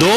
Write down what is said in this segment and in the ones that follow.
2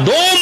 2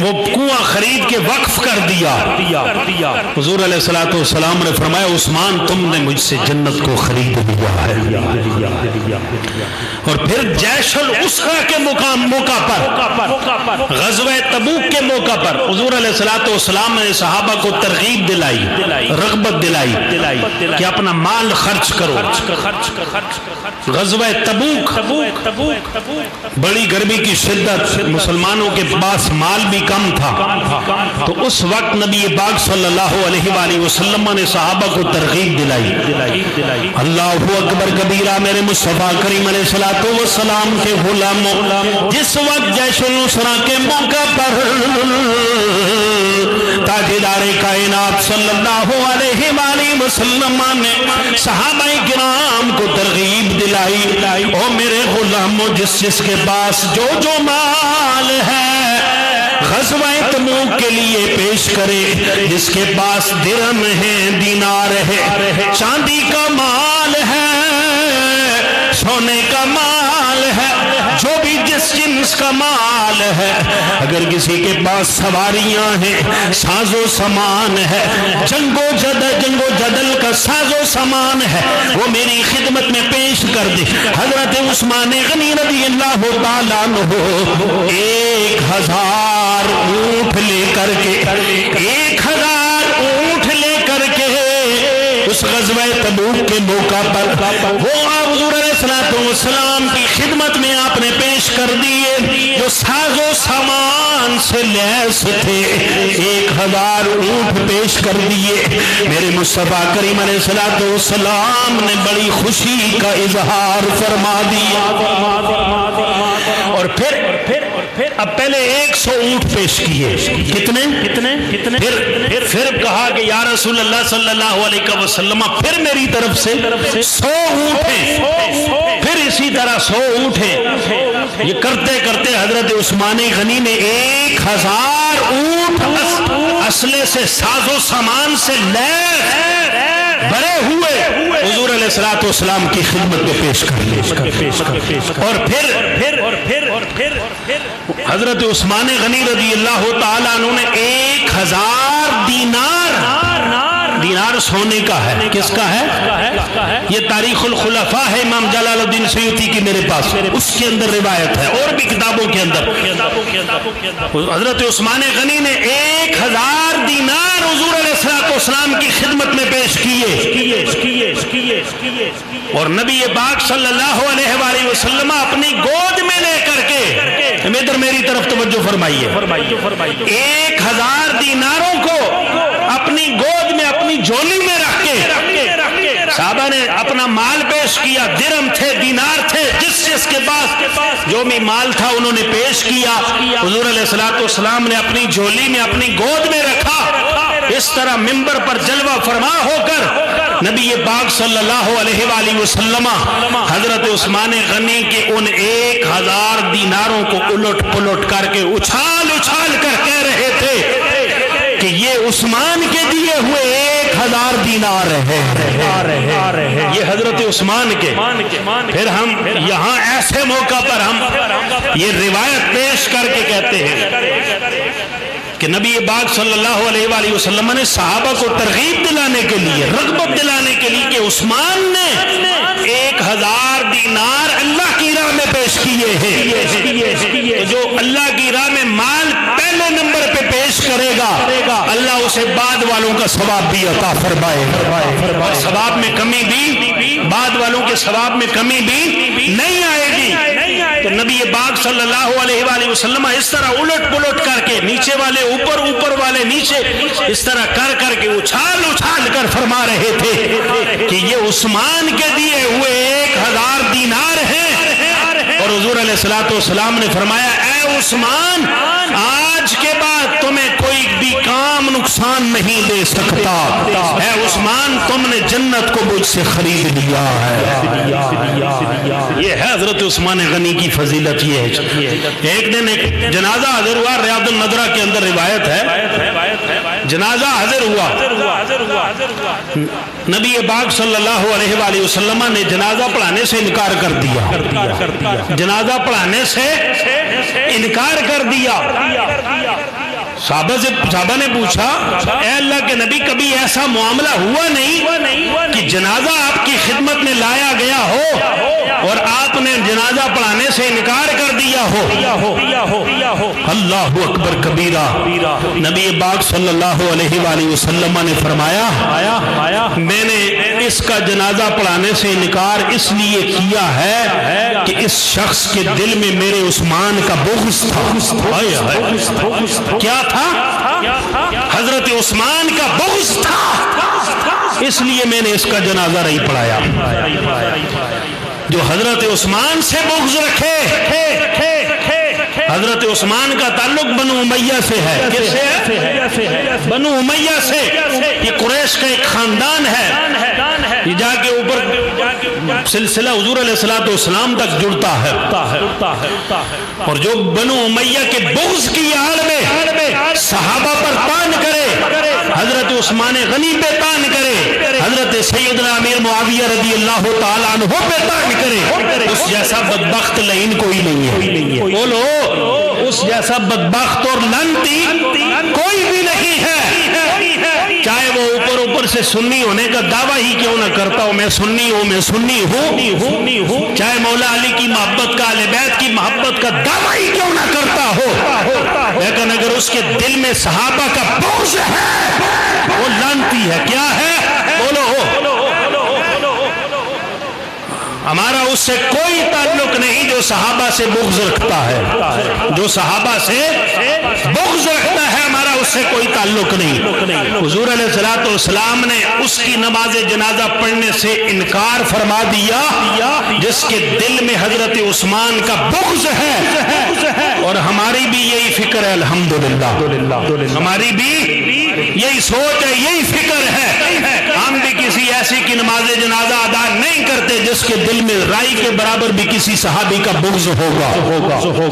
وہ کنواں خرید کے وقف کر دیا. حضور علیہ الصلوۃ والسلام نے فرمایا عثمان تم نے مجھ سے جنت کو خرید لیا ہے. اور پھر جیش العسرہ کے موقع پر غزوہ تبوک کے موقع پر حضور علیہ الصلوۃ والسلام نے صحابہ کو ترغیب دلائی, رغبت دلائی کہ اپنا مال خرچ کرو. غزوہ تبوک بڑی گرمی کی شدت, مسلمانوں کے پاس مال بھی کم تھا, تو اس وقت نبی پاک صلی اللہ علیہ وآلہ وسلم نے صحابہ کو ترغیب دلائی. اللہ اکبر کبیرہ. میرے مصطفیٰ کریم علیہ الصلوۃ والسلام کے غلاموں, جس وقت جیش العسرہ کے موقع پر تاجدار کائنات صلی اللہ علیہ وآلہ وسلم نے صحابہ کرام کو ترغیب دلائی, او میرے غلاموں جس کے پاس جو مال ہے غزوہ تبوک کے لیے پیش کرے. جس کے پاس درہم ہے, دینار ہے, چاندی کا مال ہے, سونے کا مال ہے, جو بھی جس جنس کا مال ہے, اگر کسی کے پاس سواریاں ہیں, ساز و سامان ہے, جنگ و جدل کا ساز و سامان ہے, وہ میری خدمت میں پیش کر دے. حضرت عثمان غنی رضی اللہ تعالیٰ عنہ 1000 اونٹ لے کر کے 1000 اونٹ لے کر کے اس غزوہ تبوک کے موقع پر وہ حضور علیہ السلام کی خدمت میں آپ نے پیش کر دیے, جو ساز و سامان سے لیس تھے. 1000 اونٹ پیش کر دیے. میرے مصطفیٰ کریم علیہ السلام نے بڑی خوشی کا اظہار فرما دیا. اور پھر اب پہلے 100 اونٹ پیش کیے. کتنے؟ پھر کہا کہ یا رسول اللہ صلی اللہ علیہ وسلم پھر میری طرف سے 100 اونٹ ہیں. پھر اسی طرح 100 اونٹ ہیں. یہ کرتے کرتے حضرت عثمان غنی نے 1000 اونٹ اسلحے سے, ساز و سامان سے لیس بھرے ہوئے حضور علیہ الصلوۃ والسلام کی خدمت میں پیش کر لیے. اور پھر حضرت عثمان غنی رضی اللہ تعالیٰ عنہ نے 1000 دینار سونے کا ہے. کس کا ہے؟ یہ تاریخ الخلفاء ہے امام جلال الدین سیوطی کی میرے پاس, اس کے اندر روایت ہے, اور بھی کتابوں کے اندر. حضرت عثمان غنی نے 1000 دینار حضور علیہ السلام کی خدمت میں پیش کیے. اور نبی پاک صلی اللہ علیہ وآلہ وسلم اپنی گود میں لے کر کے, ادھر میری طرف توجہ فرمائیے, 1000 دیناروں کو اپنی گود میں, اپنی جھولی میں رکھ کے صحابہ نے اپنا مال پیش کیا. درہم تھے, دینار تھے, جس کے پاس جو بھی مال تھا انہوں نے پیش کیا. حضور علیہ السلام نے اپنی جھولی میں, اپنی گود میں رکھا. اس طرح منبر پر جلوہ فرما ہو کر نبی پاک صلی اللہ علیہ وآلہ وسلم حضرت عثمان غنی کے ان 1000 دیناروں کو الٹ پلٹ کر کے اچھال کر کہہ رہے تھے کہ یہ عثمان کے دیے ہوئے 1000 دینار ہے. یہ حضرت عثمان کے. پھر ہم یہاں ایسے موقع پر ہم یہ روایت پیش کر کے کہتے ہیں کہ نبی پاک صلی اللہ علیہ وآلہ وسلم نے صحابہ کو ترغیب دلانے کے لیے, رغبت دلانے کے لیے کہ عثمان نے 1000 دینار اللہ کی راہ میں پیش کیے ہیں. جو اللہ کی راہ میں مال پہلے نمبر پہ پیش کرے گا, اللہ اسے بعد والوں کا ثواب بھی عطا فرمائے. ثواب میں کمی بھی, بعد والوں کے ثواب میں کمی بھی نہیں آئے گی. تو نبی پاک صلی اللہ علیہ وآلہ وسلم اس طرح الٹ پلٹ کر کے, نیچے والے اوپر, اوپر والے نیچے, اس طرح کر کے اچھال کر فرما رہے تھے کہ یہ عثمان کے دیے ہوئے 1000 دینار ہیں. اور حضور علیہ السلام نے فرمایا اے عثمان, آج کے بعد تمہیں کوئی بھی کام نقصان نہیں دے سکتا. اے عثمان تم نے جنت کو مجھ سے خرید لیا ہے. یہ ہے حضرت عثمان غنی کی فضیلت. یہ ہے ایک دن ایک جنازہ حاضر ہوا, ریاض النظرہ کے اندر روایت ہے جنازہ حاضر ہوا، نبی پاک صلی اللہ علیہ وآلہ وسلم نے جنازہ پڑھانے سے انکار کر دیا، جنازہ پڑھانے سے انکار کر دیا۔ صحابہ نے پوچھا اے اللہ کے نبی کبھی ایسا معاملہ ہوا نہیں کہ جنازہ آپ کی خدمت میں لایا گیا ہو اور آپ نے جنازہ پڑھانے سے انکار کر دیا ہو؟ اللہ اکبر کبیرہ۔ نبی پاک صلی اللہ علیہ وآلہ وسلم نے فرمایا میں نے اس کا جنازہ پڑھانے سے انکار اس لیے کیا ہے کہ اس شخص کے دل میں میرے عثمان کا بغض تھا۔ کیا تھا؟ حضرت عثمان کا بغض تھا، اس لیے میں نے اس کا جنازہ نہیں پڑھایا۔ جو حضرت عثمان سے بغض رکھے، حضرت عثمان کا تعلق بنو امیہ سے ہے۔ کس سے ہے؟ بنو امیہ سے۔ یہ قریش کا ایک خاندان ہے، یہ جا کے اوپر سلسلہ حضور علیہ السلام تک جڑتا ہے، اور جو بنو امیہ کے بغض کی آڑ میں صحابہ پر طعن کرے، حضرت عثمان غنی پہ طعن کرے، حضرت سیدنا امیر معاویہ رضی اللہ تعالیٰ عنہ پہ طعن کرے، اس جیسا بدبخت لعین کوئی نہیں ہے۔ بولو اس جیسا بدبخت اور لعنتی کوئی بھی نہیں ہے، چاہے وہ اوپر سے سنی ہونے کا دعویٰ ہی کیوں نہ کرتا ہو، میں سنی ہوں، چاہے مولا علی کی محبت کا، اہل بیت کی محبت کا دعویٰ ہی کیوں نہ کرتا ہو، لیکن اگر اس کے دل میں صحابہ کا بغض ہے وہ لعنتی ہے۔ کیا ہے؟ بولو۔ ہمارا اس سے کوئی تعلق نہیں جو صحابہ سے بغض رکھتا ہے، جو صحابہ سے بغض رکھتا ہے ہمارا اس سے کوئی تعلق نہیں۔ حضور علیہ السلام نے اس کی نماز جنازہ پڑھنے سے انکار فرما دیا جس کے دل میں حضرت عثمان کا بغض ہے، اور ہماری بھی یہی فکر ہے الحمدللہ، ہماری بھی یہی سوچ ہے، یہی فکر ہے۔ ہم بھی کسی ایسی کی نماز جنازہ ادا نہیں کرتے جس کے دل میں رائی کے برابر بھی کسی صحابی کا بغض ہوگا۔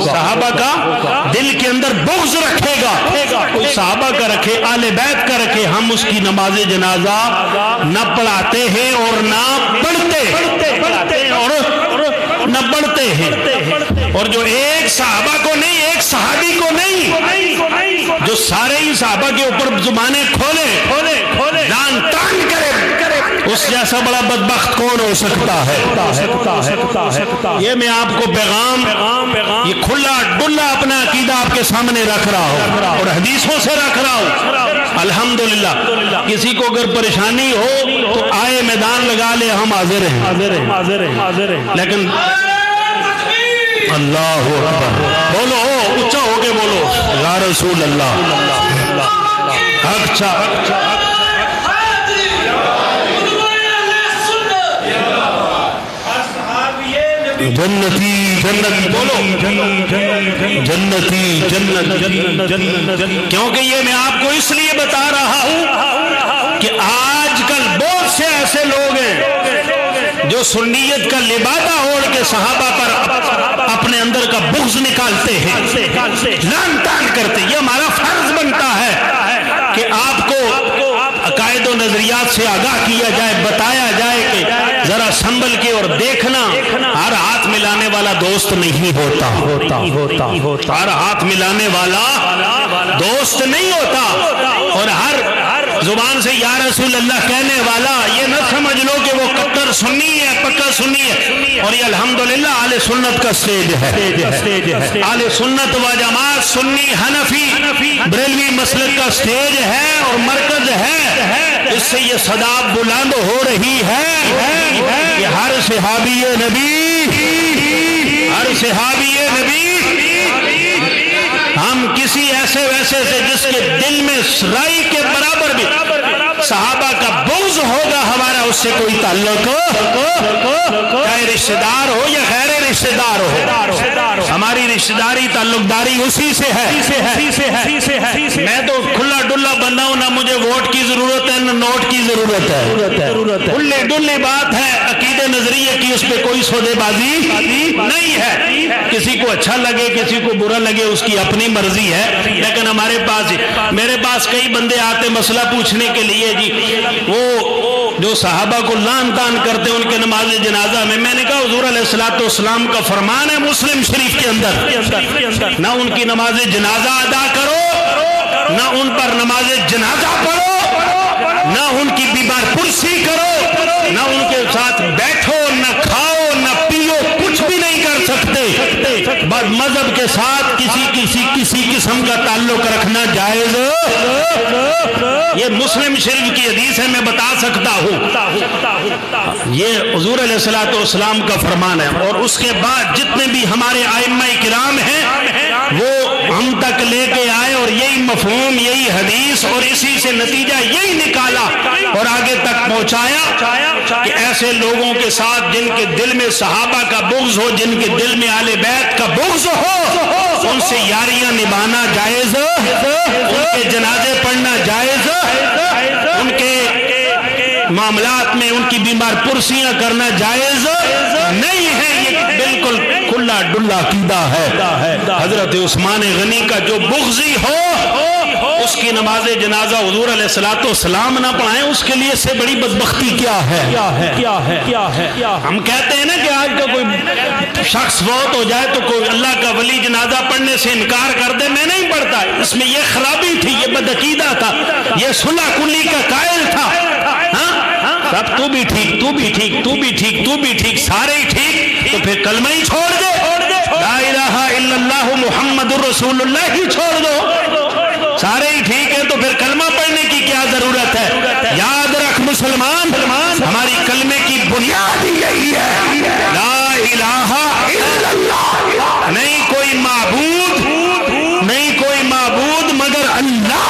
صحابہ کا دل کے اندر بغض رکھے گا، کوئی صحابہ کا رکھے، آل بیت کا رکھے، ہم اس کی نماز جنازہ نہ پڑھاتے ہیں اور نہ پڑھتے ہیں۔ اور جو ایک صحابہ کو نہیں، ایک صحابی کو نہیں، جو سارے ہی صحابہ کے اوپر زبانیں کھولے دان تان کرے، اس جیسا بڑا بدبخت کون ہو سکتا ہے؟ یہ میں آپ کو پیغام، یہ کھلا ڈلا اپنا عقیدہ آپ کے سامنے رکھ رہا ہوں اور حدیثوں سے رکھ رہا ہوں۔ الحمدللہ کسی کو اگر پریشانی ہو تو آئے میدان لگا لے، ہم حاضر ہیں، لیکن اللہ اکبر، بولو اونچا ہو کے بولو یا رسول اللہ، حق چاہ جنتی بولو، جنت، کیونکہ یہ میں آپ کو اس لیے بتا رہا ہوں کہ آج کل بہت سے ایسے لوگ ہیں جو سنیت کا لبادہ اوڑھ کے صحابہ پر اپنے اندر کا بغض نکالتے ہیں، لعن طعن کرتے ہیں۔ یہ ہمارا فرض بنتا ہے کہ آپ کو عقائد و نظریات سے آگاہ کیا جائے، بتایا جائے کہ ذرا سنبھل کے اور دیکھنا، ہر ہاتھ ملانے والا دوست نہیں ہوتا، ہر ہاتھ ملانے والا دوست نہیں ہوتا، اور ہر زبان سے یا رسول اللہ کہنے والا یہ نہ سمجھ لو کہ وہ کٹر سنی ہے، پکا سنی ہے۔ اور یہ الحمدللہ اہل سنت کا سٹیج ہے، اہل سنت و جماعت سنی حنفی بریلوی مسلک کا سٹیج ہے اور مرکز ہے، اس سے یہ صدا بلند ہو رہی ہے کہ ہر صحابی نبی، ہر صحابی نبی، ہم کسی ایسے ویسے سے جس کے دل میں رائی کے برابر بھی صحابہ کا بغض ہوگا، ہمارا اس سے کوئی تعلق چاہے رشتہ دار ہو یا غیر رشتہ دار ہو، ہماری رشتہ داری تعلق داری اسی سے ہے۔ میں تو کھلا ڈلا بندہ ہوں، نہ مجھے ووٹ کی ضرورت ہے نہ نوٹ کی ضرورت ہے، کھلے ڈلے بات ہے، عقیدے میرے نظریے کی اس پہ کوئی سودے بازی نہیں ہے. کسی کو اچھا لگے کسی کو برا لگے اس کی اپنی مرضی ہے. لیکن ہمارے پاس میرے پاس کئی بندے آتے مسئلہ پوچھنے کے لیے جی وہ جو صحابہ کو لعن طعن کرتے ان کے نماز جنازہ میں نے کہا حضور علیہ الصلوۃ والسلام کا فرمان ہے مسلم شریف کے اندر نہ ان کی نماز جنازہ ادا کرو نہ ان پر نماز جنازہ پڑھو نہ ان کی بیمار پرسی کرو نہ ان کے ساتھ بیٹھو نہ کھاؤ نہ پیو کچھ بھی نہیں کر سکتے. بس مذہب کے ساتھ کسی قسم کا تعلق رکھنا جائز. یہ مسلم شریف کی حدیث ہے میں بتا سکتا ہوں یہ حضور علیہ الصلوۃ والسلام کا فرمان ہے. اور اس کے بعد جتنے بھی ہمارے ائمہ کرام ہیں وہ ہم تک لے کے آئے اور یہی مفہوم یہی حدیث اور اسی سے نتیجہ یہی نکالا اور آگے تک پہنچایا کہ ایسے لوگوں کے ساتھ جن کے دل میں صحابہ کا بغض ہو جن کے دل میں اہل بیت کا بغض ہو ان سے یاریاں نبھانا جائز ان کے جنازے پڑھنا جائز ان کے معاملات میں ان کی بیمار پرسیاں کرنا جائز نہیں ہے. یہ بالکل کھلا ڈلا عقیدہ ہے. حضرت عثمان غنی کا جو بغضی ہو اس کی نماز جنازہ حضور علیہ الصلوۃ والسلام نہ پڑھائیں اس کے لیے سے بڑی بدبختی کیا ہے. ہم کہتے ہیں نا کہ آج کا کوئی شخص فوت ہو جائے تو کوئی اللہ کا ولی جنازہ پڑھنے سے انکار کر دے میں نہیں پڑھتا. اس میں یہ خرابی تھی یہ بدعقیدہ تھا یہ صلح کلی کا قائل تھا. سب تو بھی ٹھیک سارے ہی ٹھیک تو پھر کلمہ ہی چھوڑ دے لا الہ الا اللہ محمد الرسول اللہ ہی چھوڑ دو. سارے ہی ٹھیک ہے تو پھر کلمہ پڑھنے کی کیا ضرورت ہے. یاد رکھ مسلمان ہماری کلمے کی بنیاد ہی یہی ہے لا الہ الا اللہ. نہیں کوئی معبود مگر اللہ.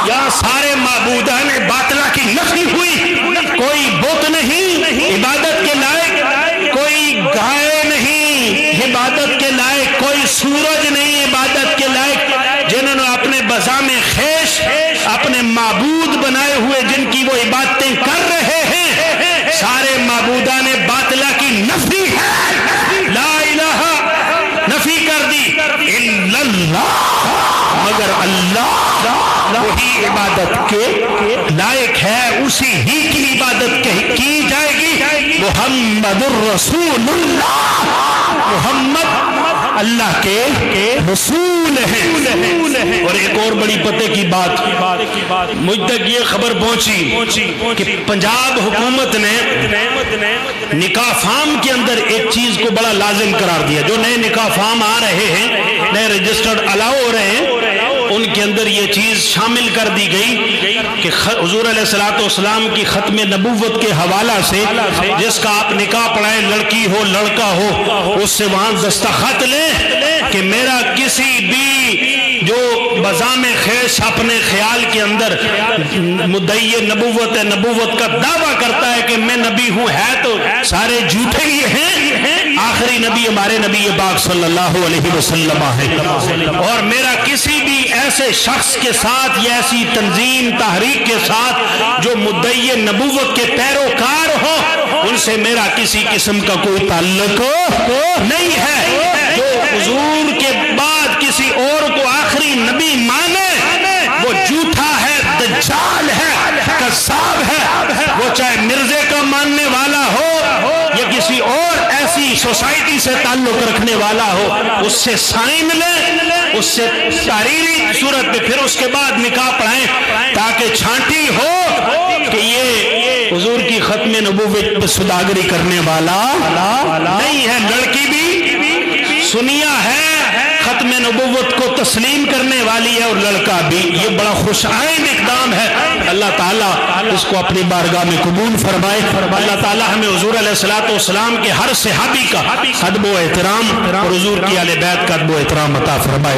یا سارے معبودان باطلہ کی نفی ہوئی. کوئی بت نہیں عبادت کے لائق کوئی گائے نہیں عبادت کے لائق کوئی سورج نہیں عبادت کے لائق جنہوں نے اپنے بزام خیش اپنے معبود بنائے ہوئے جن کی وہ عبادتیں کر رہے ہیں سارے معبودان باطلہ کی نفی ہے. لا الہ نفی کر دی الا اللہ مگر اللہ وہی عبادت کے لائق ہے اسی ہی کی عبادت کی جائے گی. محمد الرسول اللہ محمد اللہ کے رسول ہیں. اور ایک اور بڑی پتے کی بات مجھ تک یہ خبر پہنچی کہ پنجاب حکومت نے نکاح فارم کے اندر ایک چیز کو بڑا لازم قرار دیا. جو نئے نکاح فارم آ رہے ہیں نئے رجسٹرڈ الاؤ ہو رہے ہیں ان کے اندر یہ چیز شامل کر دی گئی کہ حضور علیہ الصلوۃ والسلام کی ختم نبوت کے حوالہ سے جس کا آپ نکاح پڑھائیں لڑکی ہو لڑکا ہو اس سے وہاں دستخط لیں کہ میرا کسی بھی جو بزام خیش اپنے خیال کے اندر مدعی نبوت کا دعویٰ کرتا ہے کہ میں نبی ہوں ہے تو سارے جھوٹے ہی ہیں. آخری نبی ہمارے نبی پاک صلی اللہ علیہ وسلم ہے. اور میرا کسی بھی ایسے شخص کے ساتھ یا ایسی تنظیم تحریک کے ساتھ جو مدعی نبوت کے پیروکار ہو ان سے میرا کسی قسم کا کوئی تعلق نہیں ہے. جو حضور کے بعد کسی اور کو آخری نبی مانے وہ جھوٹا ہے دجال ہے کذاب ہے. وہ چاہے مرزے کا ماننے والا ہو یا کسی اور ایسی سوسائٹی سے تعلق رکھنے والا ہو اس سے سائن لیں اس سے تحریری صورت پہ پھر اس کے بعد نکاح پڑھائیں تاکہ چھانٹی ہو کہ یہ حضور کی ختم نبوت پہ سوداگری کرنے والا نہیں ہے. لڑکی بھی سنیا ہے ختم نبوت کو تسلیم کرنے والی ہے اور لڑکا بھی. یہ بڑا خوش آئند اقدام ہے. اللہ تعالیٰ اس کو اپنی بارگاہ میں قبول فرمائے. اللہ تعالیٰ ہمیں حضور علیہ الصلوۃ والسلام کے ہر صحابی کا ادب و احترام اور حضور کی اہل بیت کا ادب و احترام عطا فرمائے.